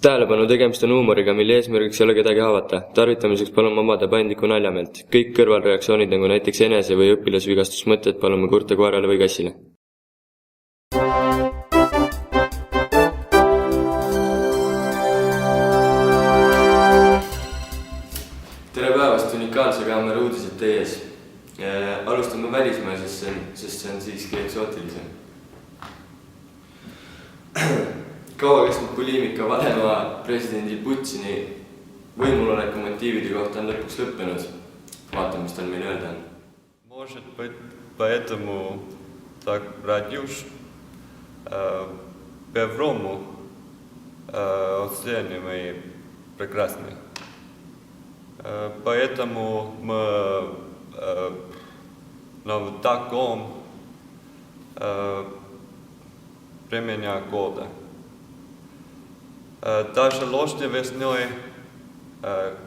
Tähelepanu, tegemist on huumoriga, mille eesmärgiks ei ole kedagi haavata. Tarvitamiseks palume omada paindlikku naljameelt. Kõik kõrvalreaktsioonid nagu näiteks enese- või õpilasvigastusmõtted palume kurta koerale või kassile. Tere päevast, unikaalse kaamera uudised teie ees. Alustame välismaa, sest see on siiski eksootilisem. Kaua kestnud poliimika Venemaa presidendi Putini võimuloleku motiivide kohta on lõpuks lõppenud. Vaatame, mis tal meil öelda on. Может быть, поэтому так радиуш Певрому оценили мои прекрасные. Поэтому мы на таком времени года. Даже ложный весной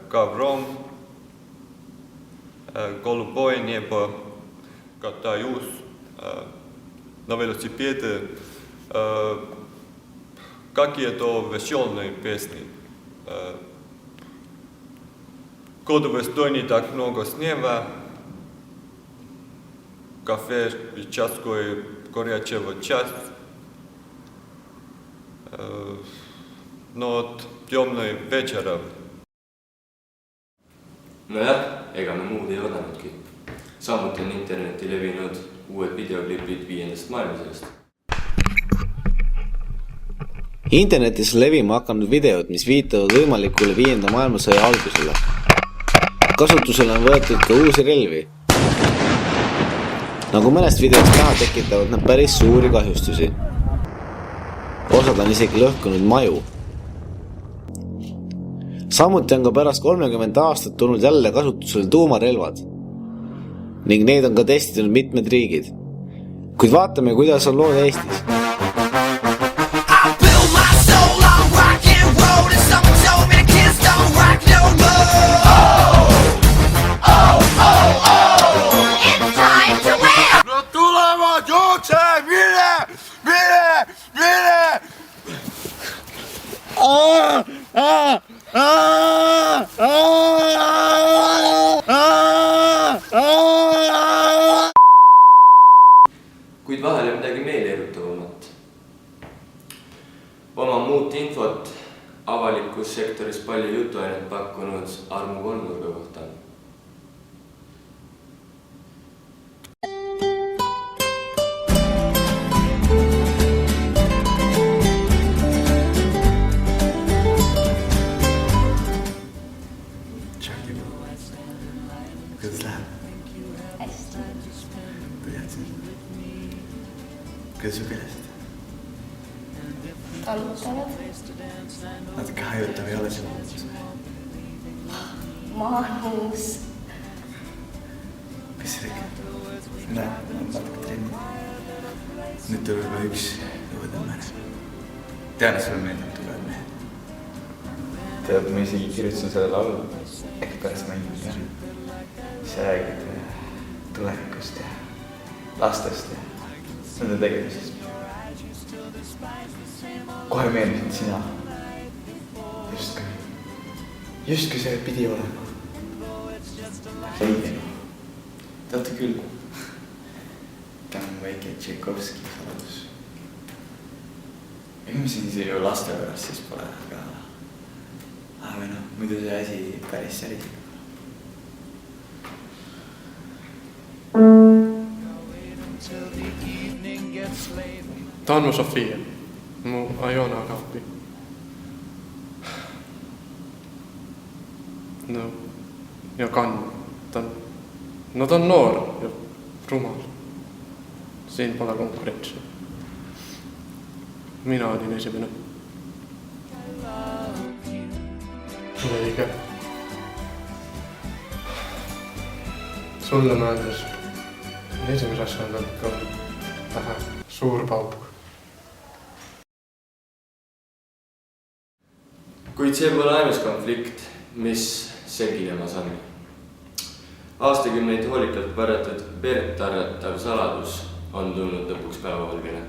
ковром голубое небо катаюсь на велосипеде, какие-то веселые песни. Году весной не так много снега, кафе и чашку горячего чая. No темный вечером. Nojah, ega me muud ei odanudki. Samuti on interneti levinud uued videoklipid 5. maailmasõjast. Internetis levima hakanud videod, mis viitavad võimalikule 5. maailmasõja algusele. Kasutusele on võetud ka uusi relvi. Nagu mõnest videost näha, tekitavad nad päris suuri kahjustusi. Osad on isegi lõhkunud maju. Samuti on ka pärast 30 aastat tulnud jälle kasutusel tuumarelvad ning neid on ka testinud mitmed riigid. Kuid vaatame, kuidas on lood Eestis. Kuid vahel on midagi meeleerutavamat. Oma muud infot avalikus sektoris palju jutuainet pakkunud Armu kolmnurga kohta. Kuidas läheb? Hästi. Kuidas su keelest? Talutavad. Natuke hajutav ei ole see muutus. Manus. Mis see tekib? Näed, on natuke trenni. Nüüd tuleb juba üks õudemene. Tean, et sulle meeldib tulevad mehed. Tead, ma isegi kirjutasin selle laulu. Äkki pärast mängib ka. See räägib tulevikust ja lastest ja nende tegemisest. Kohe meeldisid sina. Justkui see pidi olema. Veidi. Teate küll. Ta on väike Tšaikovski saladus. Ega ma siin isegi laste pärast siis pole, aga noh, muidu see asi päris särisib. Ta on mu Sofia, mu Ajona kaupi. No, ja Kann, ta on noor ja rumal. Siin pole konkurentsi. Mina olin esimene. Õige. Sulle mõeldes esimese asjana on vähe suur pauk. Kuid see pole ainus konflikt, mis segilemas on. Aastakümneid hoolikalt päretarratav saladus on tulnud lõpuks päevavalgele.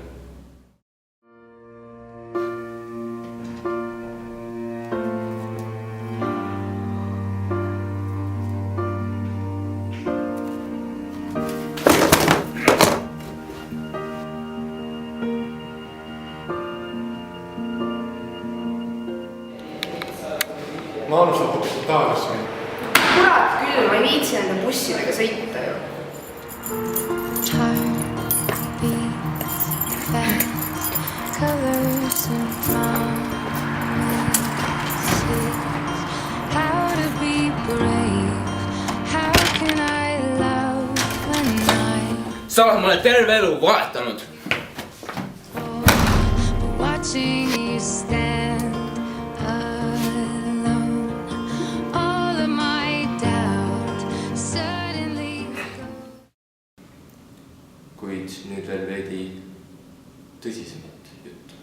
Maanus on Itaaliasse minna. Kurat küll, ma ei viitsi enda bussidega sõita ju. Sa oled mulle terve elu valetanud. Kuid nüüd veel veidi tõsisemat juttu.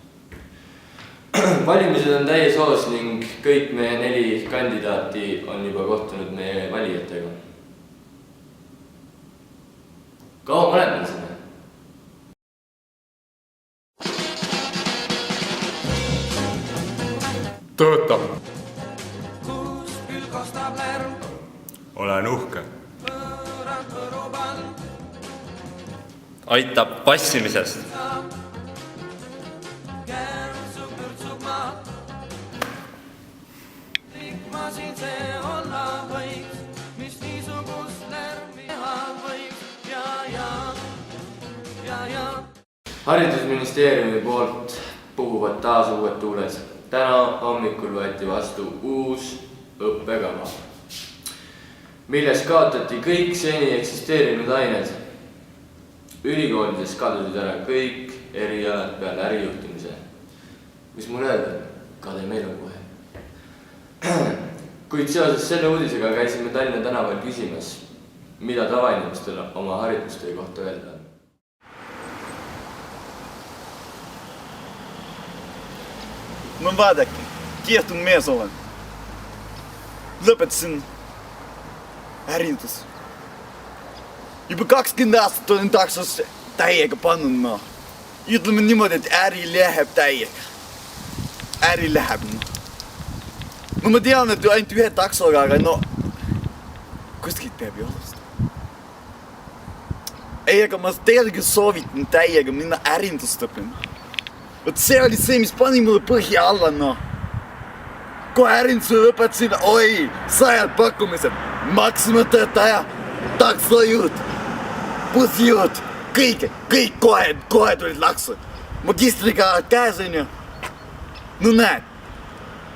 Valimised on täies hoos ning kõik meie 4 kandidaati on juba kohtunud meie valijatega. Kaua ma olen sinna? Töötab. Olen uhke. Aitab passimisest. Haridusministeeriumi poolt puhuvad taas uued tuuled. Täna hommikul võeti vastu uus õppekava, milles kaotati kõik seni eksisteerinud ained. Ülikoolides kadusid ära kõik erialad peale ärijuhtimise. Mis mul öelda? Kade meil on kohe. Kuid seoses selle uudisega käisime Tallinna tänaval küsimas, mida tavainimestel oma haridustöö kohta öelda on. No vaadake, kiehtun mees olen. Lõpetasin ärindus. Juba 20 aastat olen taksos täiega pannud, no. Ütleme niimoodi, et äri läheb täiega. Äri läheb, no. No ma tean, et ainult ühe taksoga, aga no kuskilt peab ju alustama. Ei, aga ma tegelikult soovitan täiega minna ärindust õppima. Vot see oli see, mis pani mulle põhja alla, no. Kohe ärinduse lõpetasin, oi, 100 pakkumised, maksimumtöötaja, taksojuht, bussijuht, kõik kohe tulid laksu. Magistriga käes on ju. No näed,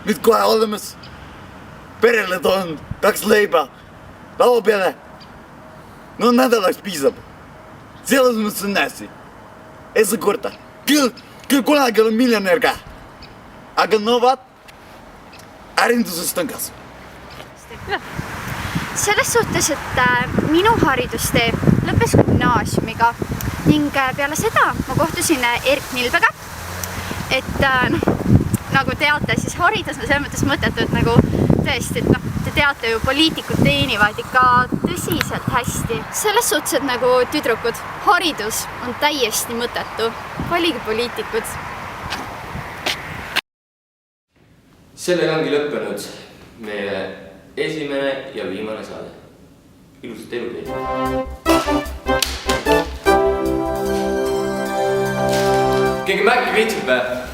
nüüd kohe olemas. Perele toon 2 leiba, laua peale. No nädalaks piisab. Selles mõttes on hästi. Ei saa korda. Küll kunagi olen miljonär ka. Aga no vaat, ärindusest on kasu. Selles suhtes, et minu haridustee lõppes gümnaasiumiga ning peale seda ma kohtusin Erik Nilbega, et nagu teate, siis haridus on selles mõttes mõttetud nagu tõesti, et te teate ju, poliitikud teenivad ikka tõsiselt hästi. Selles suhtes, et nagu tüdrukud, haridus on täiesti mõttetu. Valige poliitikud. Sellega ongi lõppenud meie esimene ja viimane saade. Ilusat elu teile! Keegi Mäkki viitsib või?